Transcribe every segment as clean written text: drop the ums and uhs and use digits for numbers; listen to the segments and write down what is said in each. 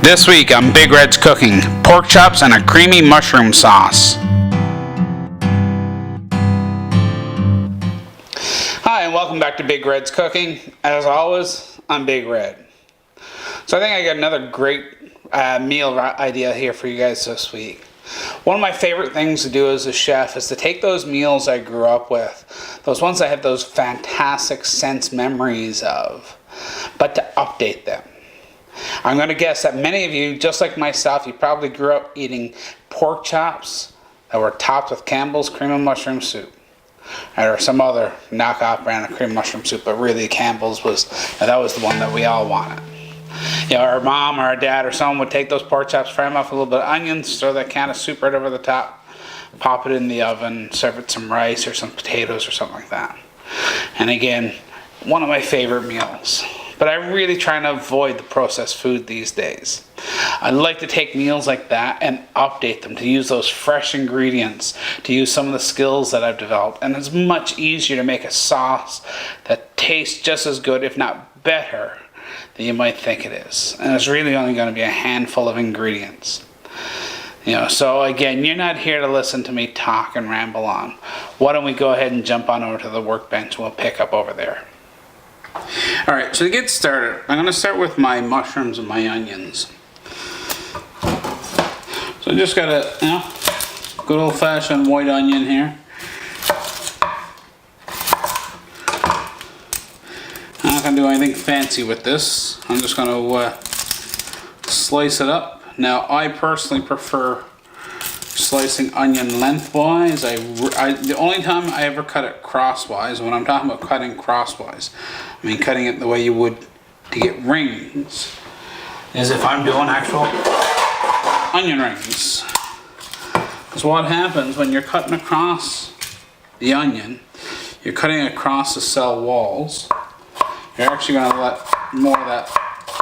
This week on Big Red's Cooking, pork chops and a creamy mushroom sauce. Hi and welcome back to Big Red's Cooking. As always, I'm Big Red. So I think I got another great meal idea here for you guys this week. One of my favorite things to do as a chef is to take those meals I grew up with, those ones I have those fantastic sense memories of, but to update them. I'm going to guess that many of you, just like myself, you probably grew up eating pork chops that were topped with Campbell's cream and mushroom soup. Or some other knockoff brand of cream and mushroom soup, but really Campbell's was the one that we all wanted. You know, our mom or our dad or someone would take those pork chops, fry them off with a little bit of onions, throw that can of soup right over the top, pop it in the oven, serve it some rice or some potatoes or something like that. And again, one of my favorite meals. But I really try to avoid the processed food these days. I like to take meals like that and update them, to use those fresh ingredients, to use some of the skills that I've developed. And it's much easier to make a sauce that tastes just as good, if not better, than you might think it is. And it's really only going to be a handful of ingredients. You know, so again, you're not here to listen to me talk and ramble on. Why don't we go ahead and jump on over to the workbench and we'll pick up over there. Alright, so to get started, I'm going to start with my mushrooms and my onions. So I just got a good old-fashioned white onion here. I'm not going to do anything fancy with this. I'm just going to slice it up. Now, I personally prefer slicing onion lengthwise. The only time I ever cut it crosswise, when I'm talking about cutting crosswise, I mean cutting it the way you would to get rings, is if I'm doing actual onion rings. Because what happens when you're cutting across the onion, you're cutting across the cell walls, you're actually going to let more of that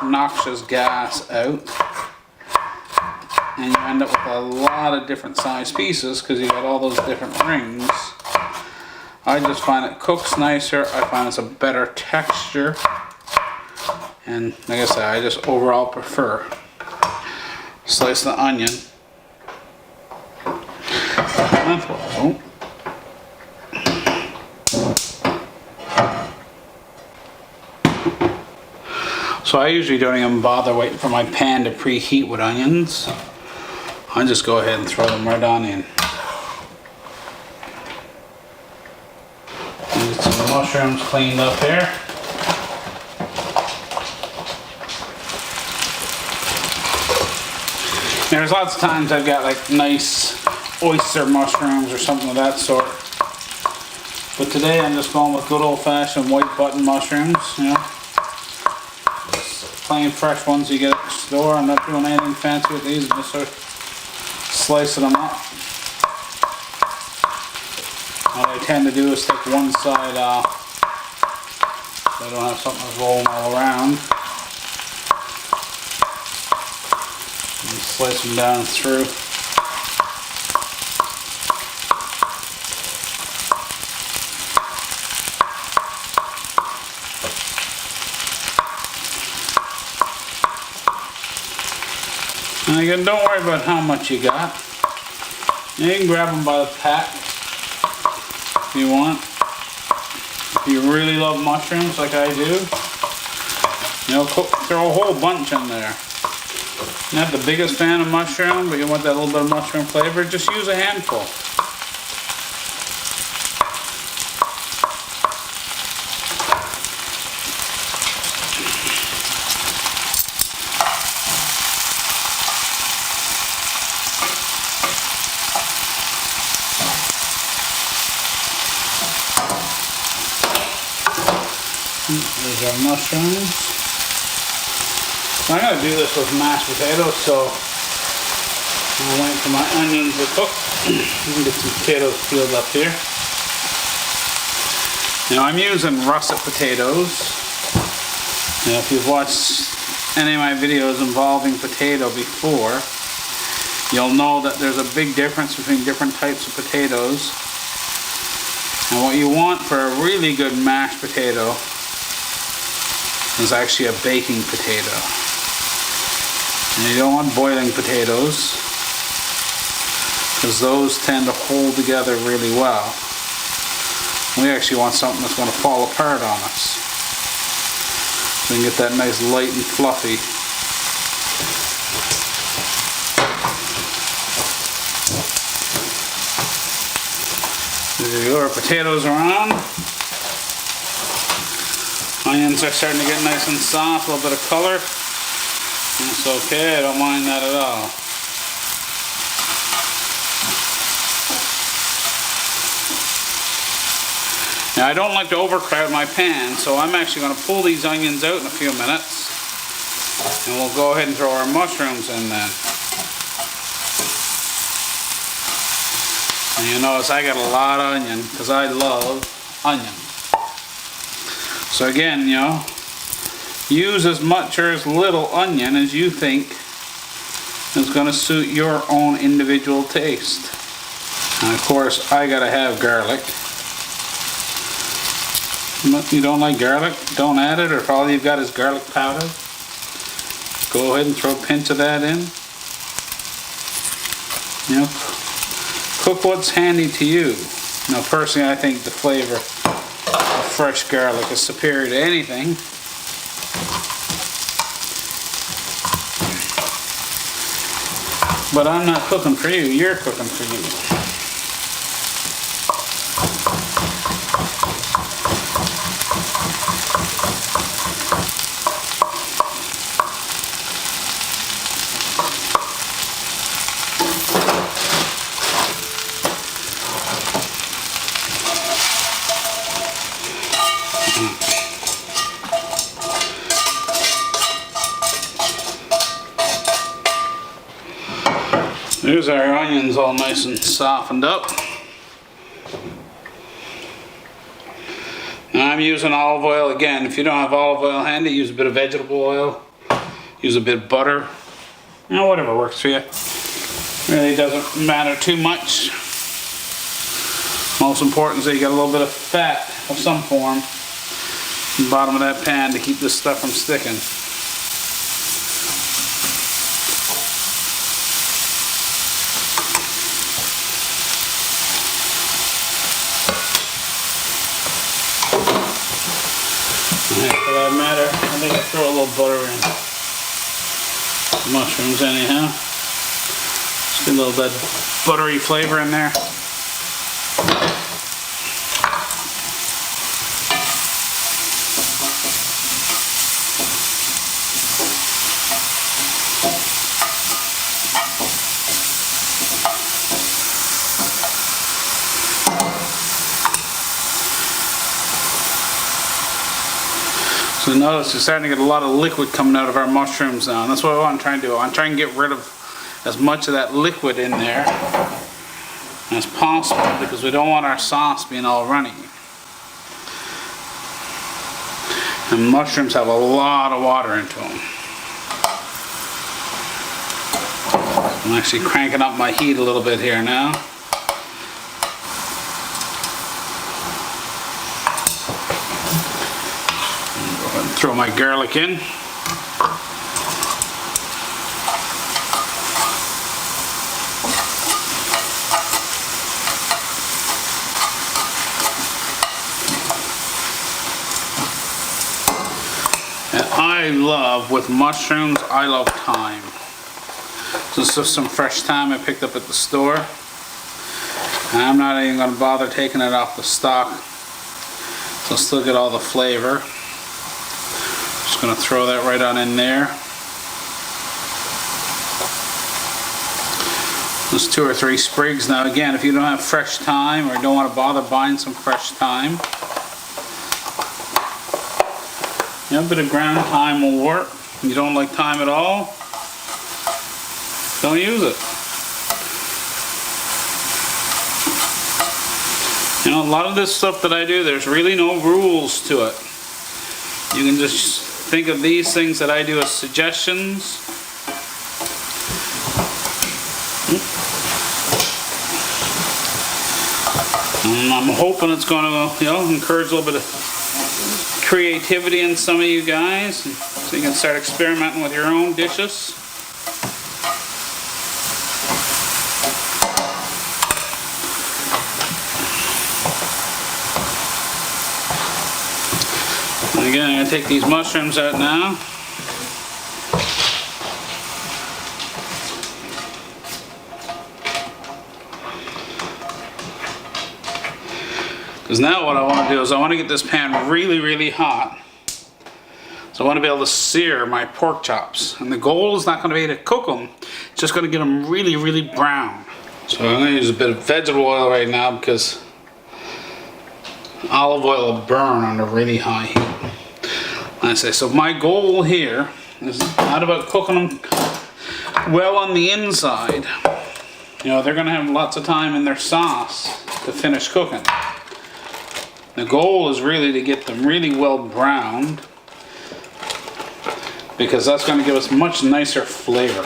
noxious gas out, and you end up with a lot of different size pieces because you got all those different rings. I just find it cooks nicer. I find it's a better texture, and like I said, I just overall prefer slice the onion lengthwise. So I usually don't even bother waiting for my pan to preheat with onions. I just go ahead and throw them right on in. Get some mushrooms cleaned up here. There's lots of times I've got like nice oyster mushrooms or something of that sort. But today I'm just going with good old-fashioned white button mushrooms, you know. Plain fresh ones you get at the store. I'm not doing anything fancy with these, I'm just sort of slicing them up. What I tend to do is take one side off so I don't have something rolling all around. And slice them down through. And again, don't worry about how much you got. You can grab them by the pack if you want. If you really love mushrooms like I do, you know, throw a whole bunch in there. You're not the biggest fan of mushroom, but you want that little bit of mushroom flavor, just use a handful. There's our mushrooms. I'm going to do this with mashed potatoes, so I'll wait for my onions to cook. You can get some potatoes peeled up here. Now I'm using russet potatoes. Now if you've watched any of my videos involving potato before, you'll know that there's a big difference between different types of potatoes. And what you want for a really good mashed potato is actually a baking potato. And you don't want boiling potatoes, because those tend to hold together really well. We actually want something that's going to fall apart on us, so we can get that nice light and fluffy. There you go, our potatoes are on. Onions are starting to get nice and soft, a little bit of color. That's okay, I don't mind that at all. Now I don't like to overcrowd my pan, so I'm actually going to pull these onions out in a few minutes. And we'll go ahead and throw our mushrooms in then. And you notice I got a lot of onion, because I love onion. So again, you know, use as much or as little onion as you think is going to suit your own individual taste. And of course, I gotta have garlic. If you don't like garlic, don't add it, or if all you've got is garlic powder, go ahead and throw a pinch of that in. You know, cook what's handy to you. Now personally, I think the flavor of fresh garlic is superior to anything. But I'm not cooking for you, you're cooking for you. There's our onions all nice and softened up. Now I'm using olive oil again. If you don't have olive oil handy, use a bit of vegetable oil. Use a bit of butter. You know, whatever works for you. Really doesn't matter too much. Most important is that you got a little bit of fat of some form in the bottom of that pan to keep this stuff from sticking. For that matter, I think I throw a little butter in. Mushrooms anyhow. Just get a little bit buttery flavor in there. So notice you're starting to get a lot of liquid coming out of our mushrooms now, and that's what I'm trying to do. I'm trying to get rid of as much of that liquid in there as possible, because we don't want our sauce being all runny. And mushrooms have a lot of water into them. I'm actually cranking up my heat a little bit here now. Throw my garlic in. And I love, with mushrooms, I love thyme. This is just some fresh thyme I picked up at the store. And I'm not even going to bother taking it off the stalk. So I'll still get all the flavor. Just going to throw that right on in there. There's 2 or 3 sprigs. Now again, if you don't have fresh thyme or don't want to bother buying some fresh thyme, you know, a bit of ground thyme will work. If you don't like thyme at all, don't use it. You know, a lot of this stuff that I do, there's really no rules to it. You can just think of these things that I do as suggestions. And I'm hoping it's going to, you know, encourage a little bit of creativity in some of you guys, so you can start experimenting with your own dishes. And again, I'm going to take these mushrooms out now. Because now what I want to do is I want to get this pan really, really hot. So I want to be able to sear my pork chops. And the goal is not going to be to cook them, it's just going to get them really, really brown. So I'm going to use a bit of vegetable oil right now because olive oil will burn under really high heat. Like I say, so my goal here is not about cooking them well on the inside. You know, they're going to have lots of time in their sauce to finish cooking. The goal is really to get them really well browned, because that's going to give us much nicer flavor.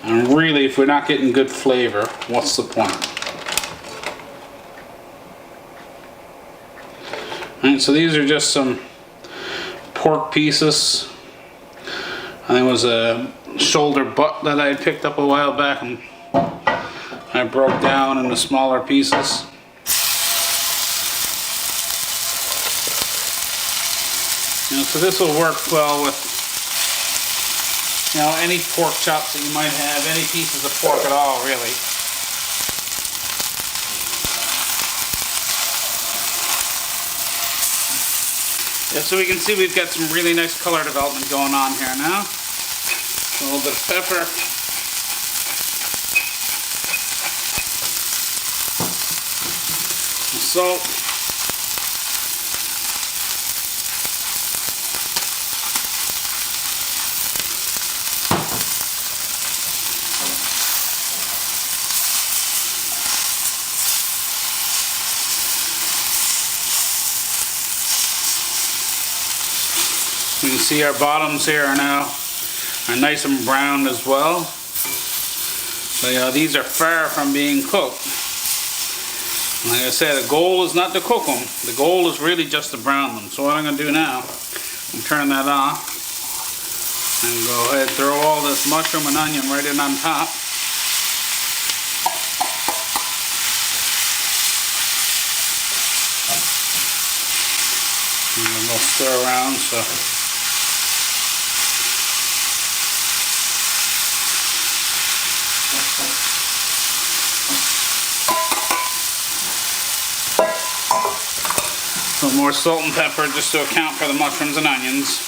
And really, if we're not getting good flavor, what's the point? Alright, so these are just some pork pieces. I think it was a shoulder butt that I had picked up a while back and I broke down into smaller pieces. You know, so this will work well with, you know, any pork chops that you might have, any pieces of pork at all, really. Yeah, so we can see we've got some really nice color development going on here now. A little bit of pepper. Some salt. You can see our bottoms here are now nice and brown as well. So you know, these are far from being cooked. Like I said, the goal is not to cook them. The goal is really just to brown them. So what I'm going to do now, I'm turn that off and go ahead and throw all this mushroom and onion right in on top. And then we'll stir around so. A little more salt and pepper just to account for the mushrooms and onions.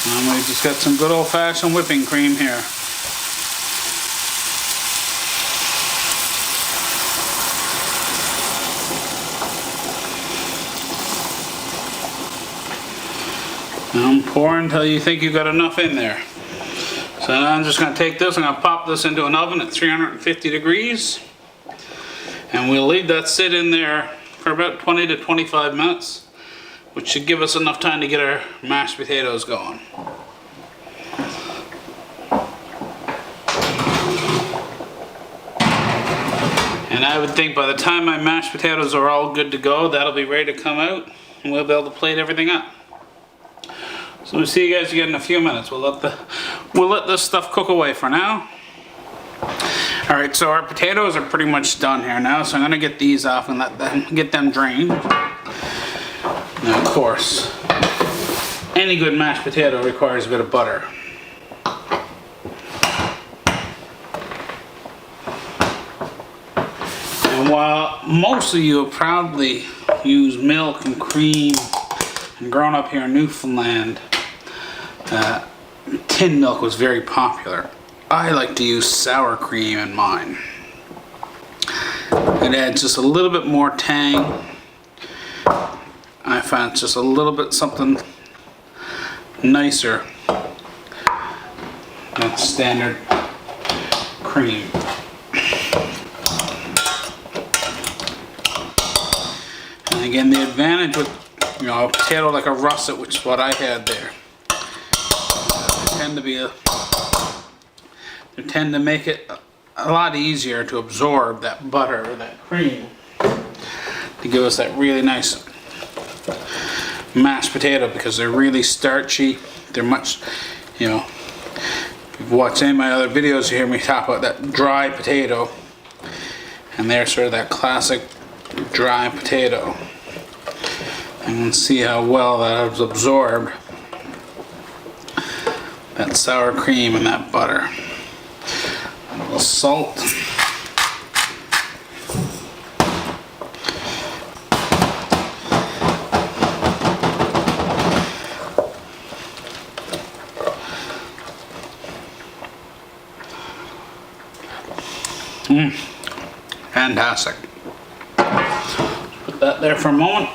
And we just got some good old-fashioned whipping cream here. And pour until you think you've got enough in there. So now I'm just going to take this, I'm going to pop this into an oven at 350 degrees. And we'll leave that sit in there for about 20 to 25 minutes, which should give us enough time to get our mashed potatoes going. And I would think by the time my mashed potatoes are all good to go, that'll be ready to come out and we'll be able to plate everything up. So we'll see you guys again in a few minutes. We'll let this stuff cook away for now. Alright, so our potatoes are pretty much done here now, so I'm going to get these off and get them drained. Now, of course, any good mashed potato requires a bit of butter. And while most of you have probably used milk and cream and grown up here in Newfoundland, tin milk was very popular. I like to use sour cream in mine. It adds just a little bit more tang. I find it's just a little bit something nicer than standard cream. And again, the advantage with, you know, a potato like a russet, which is what I had there, they tend to make it a lot easier to absorb that butter or that cream to give us that really nice mashed potato, because they're really starchy. They're much, you know, If you've watched any of my other videos, you hear me talk about that dry potato. And there's sort of that classic dry potato. And you can see how well that has absorbed that sour cream and that butter. A little salt. Fantastic. Put that there for a moment.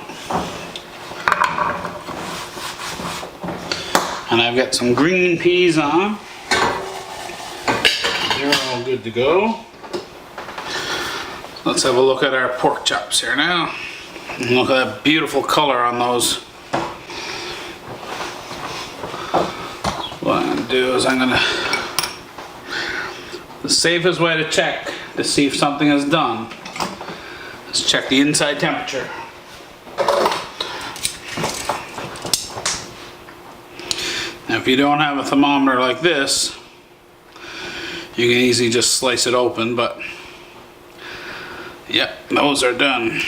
And I've got some green peas on. They're all good to go. Let's have a look at our pork chops here now. And look at that beautiful color on those. What I'm going to do is the safest way to check to see if something is done is check the inside temperature. Now if you don't have a thermometer like this, you can easily just slice it open, but yep, those are done.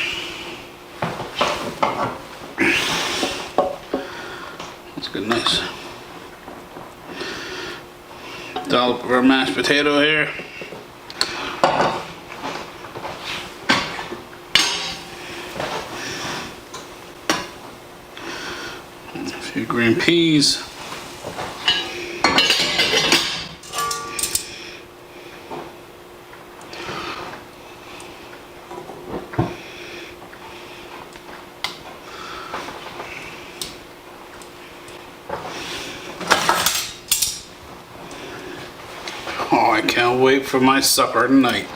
That's good, nice. Dollop of our mashed potato here. A few green peas. Oh, I can't wait for my supper tonight.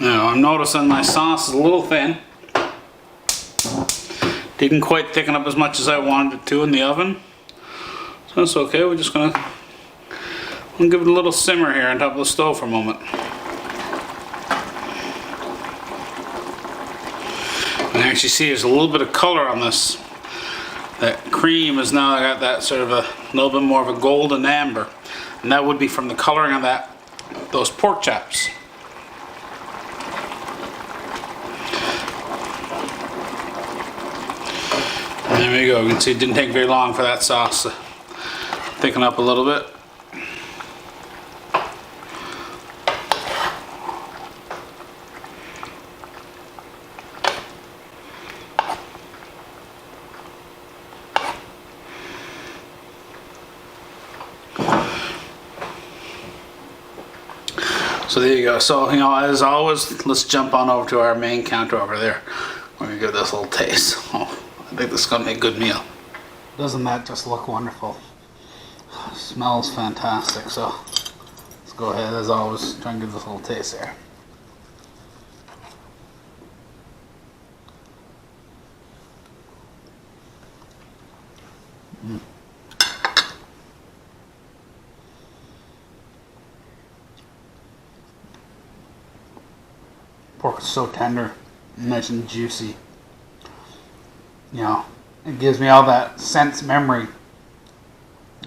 Now, I'm noticing my sauce is a little thin. Didn't quite thicken up as much as I wanted it to in the oven. So that's okay, we're just gonna give it a little simmer here on top of the stove for a moment. You can actually see there's a little bit of color on this. That cream has now got that sort of a little bit more of a golden amber, and that would be from the coloring of those pork chops. And there we go. You can see it didn't take very long for that sauce to thicken up a little bit. So there you go. So, you know, as always, let's jump on over to our main counter over there. We're going to give this a little taste. Oh, I think this is going to be a good meal. Doesn't that just look wonderful? It smells fantastic. So let's go ahead, as always, try and give this a little taste there. Pork is so tender, nice and juicy. You know, it gives me all that sense memory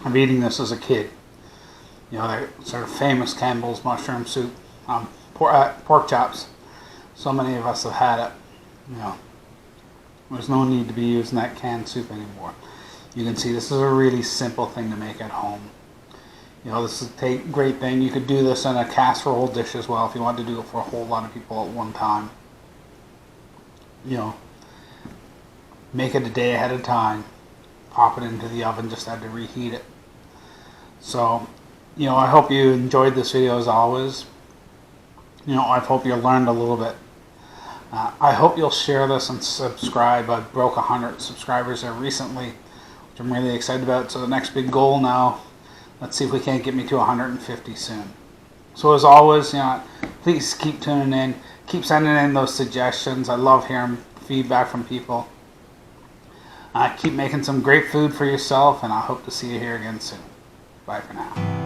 of eating this as a kid. You know, that sort of famous Campbell's mushroom soup, pork chops. So many of us have had it. You know, there's no need to be using that canned soup anymore. You can see this is a really simple thing to make at home. You know, this is a great thing. You could do this in a casserole dish as well if you want to do it for a whole lot of people at one time. You know, make it a day ahead of time. Pop it into the oven, just had to reheat it. So, you know, I hope you enjoyed this video as always. You know, I hope you learned a little bit. I hope you'll share this and subscribe. I broke 100 subscribers there recently, which I'm really excited about. So the next big goal now, let's see if we can't get me to 150 soon. So as always, you know, please keep tuning in. Keep sending in those suggestions. I love hearing feedback from people. Keep making some great food for yourself, and I hope to see you here again soon. Bye for now.